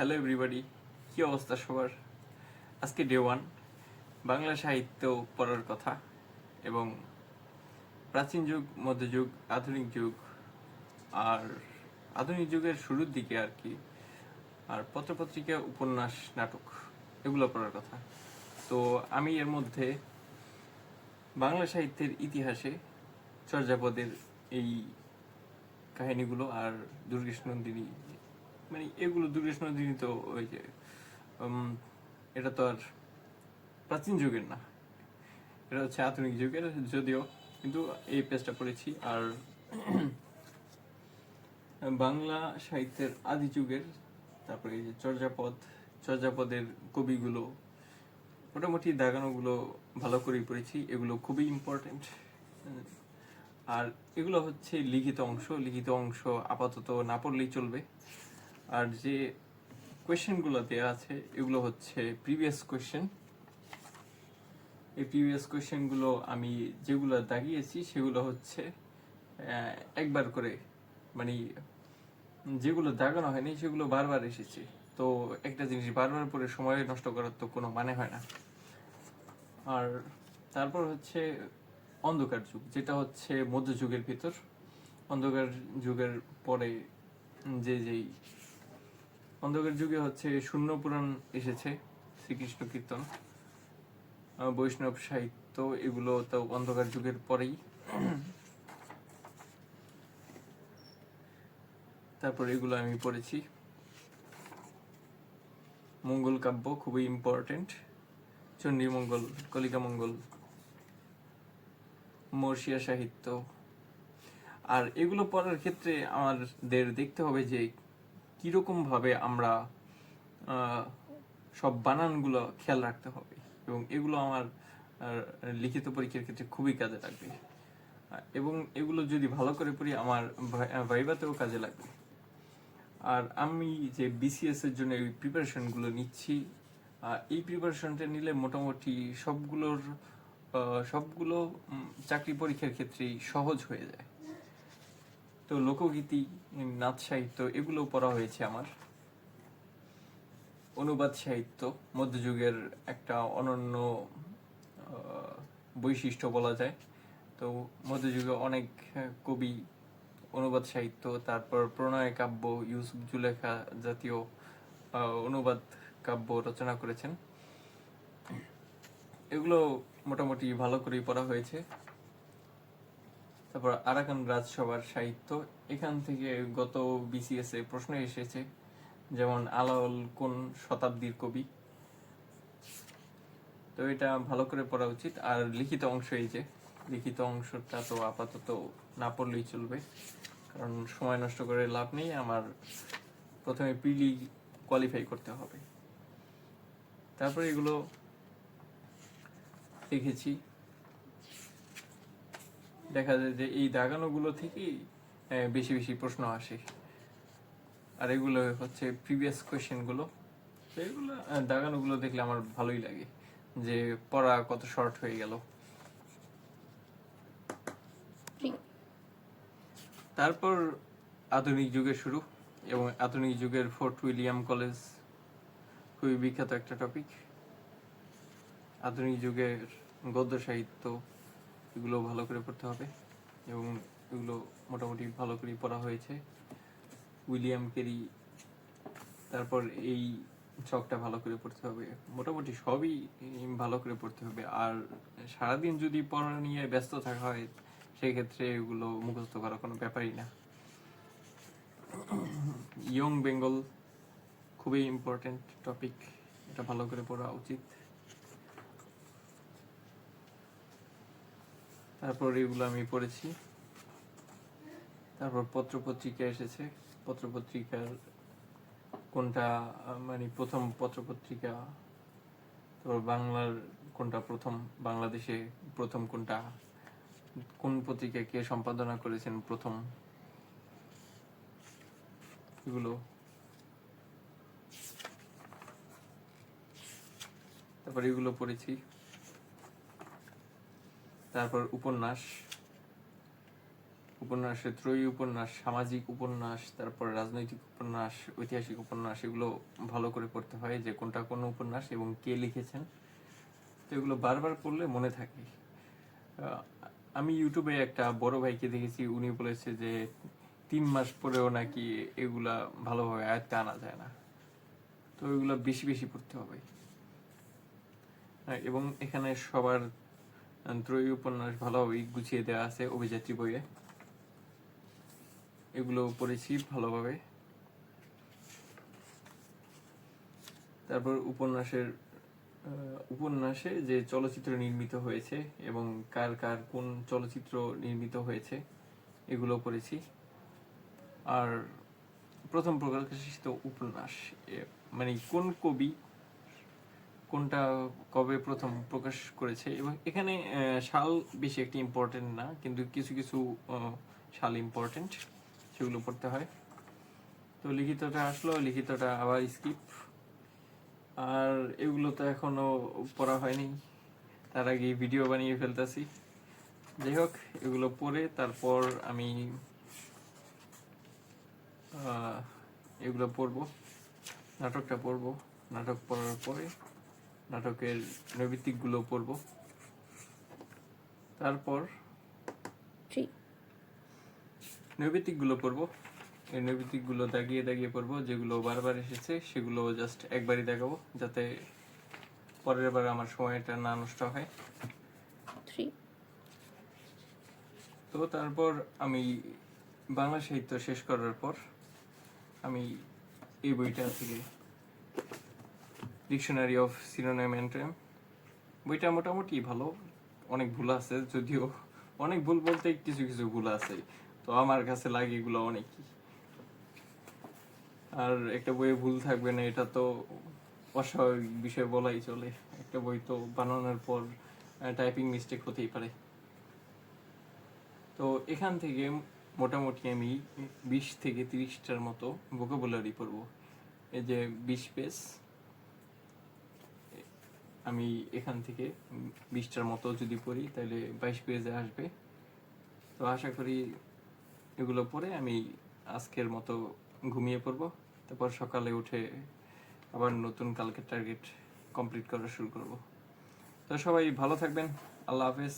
Hello everybody, কি অবস্থা সবার? আজকে ডে 1 বাংলা সাহিত্য পড়ার কথা এবং প্রাচীন যুগ, মধ্যযুগ, আধুনিক যুগ আর আধুনিক যুগের শুরুর দিকে আর কি, আর পত্রপত্রিকা, উপন্যাস, নাটক এগুলো পড়ার কথা। তো আমি এর মধ্যে বাংলা সাহিত্যের ইতিহাসে চর্যাপদের এই কাহিনীগুলো আর দুর্গেশ নন্দিনী, মানে এগুলো দুর্গেশ নন্দিনী তো ওই যে এটা তো আর প্রাচীন যুগের না, এটা হচ্ছে আধুনিক যুগের, যদিও কিন্তু এই পেজটা পড়েছি। আর বাংলা সাহিত্যের আদি যুগের, তারপরে এই যে চর্যাপদের কবিগুলো মোটামুটি দাগানোগুলো ভালো করেই পড়েছি। এগুলো খুবই ইম্পর্টেন্ট। আর এগুলো হচ্ছে লিখিত অংশ আপাতত না পড়লেই চলবে। আর যে কোয়েশ্চেনগুলো দেওয়া আছে এগুলো হচ্ছে প্রিভিয়াস কোয়েশ্চেন। এই প্রিভিয়াস কোয়েশ্চেনগুলো আমি যেগুলো দাগিয়েছি সেগুলো হচ্ছে একবার করে, মানে যেগুলো দাগানো হয়নি সেগুলো বারবার এসেছে। তো একটা জিনিস বারবার পরে সময় নষ্ট করার তো কোনো মানে হয় না। আর তারপর হচ্ছে অন্ধকার যুগ, যেটা হচ্ছে মধ্যযুগের ভিতর। অন্ধকার যুগের পরে যেই অন্ধকার যুগে হচ্ছে শূন্য পুরাণ এসেছে, শ্রীকৃষ্ণ কীর্তন, বৈষ্ণব সাহিত্য, এগুলো তো অন্ধকার যুগের পরেই। তারপর এগুলো আমি পড়েছি। মঙ্গল কাব্য খুবই ইম্পর্টেন্ট, চণ্ডীমঙ্গল, কলিকা মঙ্গল, মর্ষিয়া সাহিত্য। আর এগুলো পড়ার ক্ষেত্রে আমাদের দেখতে হবে যে কিরকম ভাবে আমরা সব বানানগুলো খেয়াল রাখতে হবে, এবং এগুলো আমার লিখিত পরীক্ষার ক্ষেত্রে খুবই কাজে লাগবে। এবং এগুলো যদি ভালো করে পড়ি আমার ভাইভাতেও কাজে লাগবে। আর আমি যে বিসিএস এর জন্য এই প্রিপারেশনগুলো নিচ্ছি, এই প্রিপারেশনটা নিলে মোটামুটি সবগুলো চাকরি পরীক্ষার ক্ষেত্রেই সহজ হয়ে যায়। তো লোকগীতি, নাচ সাহিত্য এগুলো পড়া হয়েছে আমার। অনুবাদ সাহিত্য মধ্যযুগের একটা অনন্য বৈশিষ্ট্য বলা যায়। তো মধ্যযুগে অনেক কবি অনুবাদ সাহিত্য, তারপর প্রণয় কাব্য, ইউসুফ জুলেখা জাতীয় অনুবাদ কাব্য রচনা করেছেন। এগুলো মোটামুটি ভালো করেই পড়া হয়েছে। তারপর আরাকান রাজসভার সাহিত্য, এখান থেকে গত বিসিএস এ প্রশ্ন এসেছে, যেমন আলাওল কোন শতাব্দীর কবি। তো এটা ভালো করে পড়া উচিত। আর লিখিত অংশ, এই যে লিখিত অংশটা তো আপাতত না পড়লেই চলবে, কারণ সময় নষ্ট করে লাভ নেই। আমার প্রথমে প্রিলি কোয়ালিফাই করতে হবে। তারপরে এগুলো দেখেছি, দেখা যায় যে এই দাগানোগুলো থেকেই বেশি বেশি প্রশ্ন আসে। আর এগুলো হচ্ছে প্রিভিয়াস কোয়েশ্চেনগুলো। তো এগুলো দাগানোগুলো দেখলে আমার ভালোই লাগে যে পড়া কত শর্ট হয়ে গেল। তারপর আধুনিক যুগের শুরু, এবং আধুনিক যুগের ফোর্ট উইলিয়াম কলেজ খুবই বিখ্যাত একটা টপিক। আধুনিক যুগের গদ্য সাহিত্য, এগুলো ভালো করে পড়তে হবে, এবং এগুলো মোটামুটি ভালো করেই পড়া হয়েছে। উইলিয়াম কেরি, তারপর এই ছকটা ভালো করে পড়তে হবে, মোটামুটি সবই ভালো করে পড়তে হবে। আর সারাদিন যদি পড়া নিয়ে ব্যস্ত থাকা হয় সেক্ষেত্রে এগুলো মুখস্থ করা কোনো ব্যাপারই না। ইয়ং বেঙ্গল খুবই ইম্পর্টেন্ট টপিক, এটা ভালো করে পড়া উচিত। তারপর এগুলো আমি পড়েছি। তারপর পত্রপত্রিকা এসেছে, পত্রপত্রিকার কোনটা, মানে প্রথম পত্রপত্রিকা, তারপর বাংলার কোনটা প্রথম, বাংলাদেশে প্রথম কোনটা, কোন পত্রিকা কে সম্পাদনা করেছেন প্রথম, এগুলো। তারপর এগুলো পড়েছি। তারপর উপন্যাস উপন্যাসের ত্রয়ী উপন্যাস, সামাজিক উপন্যাস, তারপর রাজনৈতিক উপন্যাস, ঐতিহাসিক উপন্যাস, এগুলো ভালো করে পড়তে হয় যে কোনটা কোন উপন্যাস এবং কে লিখেছেন। তো এগুলো বারবার পড়লে মনে থাকে। আমি ইউটিউবে একটা বড় ভাইকে দেখেছি, উনি বলেছে যে 3 মাস পরেও নাকি এগুলা ভালোভাবে আয়ত্তে আনা যায় না। তো এগুলো বেশি বেশি পড়তে হবে। এবং এখানে সবার ত্রয়ী উপন্যাস ভালোভাবে গুছিয়ে দেওয়া আছে অভিযাত্রী বইয়ে, এগুলো পড়েছি ভালোভাবে। তারপর উপন্যাসে যে চলচ্চিত্র নির্মিত হয়েছে এবং কার কার কোন চলচ্চিত্র নির্মিত হয়েছে এগুলো পড়েছি। আর প্রথম প্রকাশিত উপন্যাস মানে কোন কবি কোনটা কবে প্রথম প্রকাশ করেছে, এবং এখানে সাল বেশি একটা ইম্পর্টেন্ট না, কিন্তু কিছু কিছু সাল ইম্পর্টেন্ট, সেগুলো পড়তে হয়। তো লিখিতটা আসলো, লিখিতটা আবার স্কিপ। আর এগুলো তো এখনো পড়া হয়নি, তার আগে ভিডিও বানিয়ে ফেলতেছি। যাই হোক, এগুলো পড়ে তারপর আমি এগুলো পড়বো, নাটকটা পড়বো। নাটক পড়ার পরে নাটকের নৈবিত্তিকগুলো পড়বো। তারপর নৈবিত্তিকগুলো পড়বো। এই নৈবিত্তিকগুলো দাগিয়ে দাগিয়ে পড়বো, যেগুলো বারবার এসেছে সেগুলো জাস্ট একবারই দেখাবো, যাতে পরের বার আমার সময়টা না নষ্ট হয়। তো তারপর আমি বাংলা সাহিত্য শেষ করার পর আমি এই বইটা থেকে ডিকশনারি অফ সিনোনিম অ্যান্টোনিম, বইটা মোটামুটি ভালো, অনেক ভুল আছে যদিও, অনেক ভুল বলতে কিছু কিছু ভুল আছে, তো আমার কাছে লাগে এগুলো অনেকই। আর একটা বইয়ে ভুল থাকবে না এটা তো অস্বাভাবিক বিষয় বলাই চলে, একটা বই তো বানানোর পর টাইপিং মিস্টেক হতেই পারে। তো এখান থেকে মোটামুটি আমি 20 থেকে 30টার মতো ভোকাবুলারি পড়বো। এই যে 20 পেজ, আমি এখান থেকে 20টার মতো যদি পড়ি তাহলে 22 পেজে আসবে। তো আশা করি এগুলো পড়ে আমি আজকের মতো ঘুমিয়ে পড়বো, তারপর সকালে উঠে আবার নতুন কালকের টার্গেট কমপ্লিট করা শুরু করব। তো সবাই ভালো থাকবেন, আল্লাহ হাফেজ।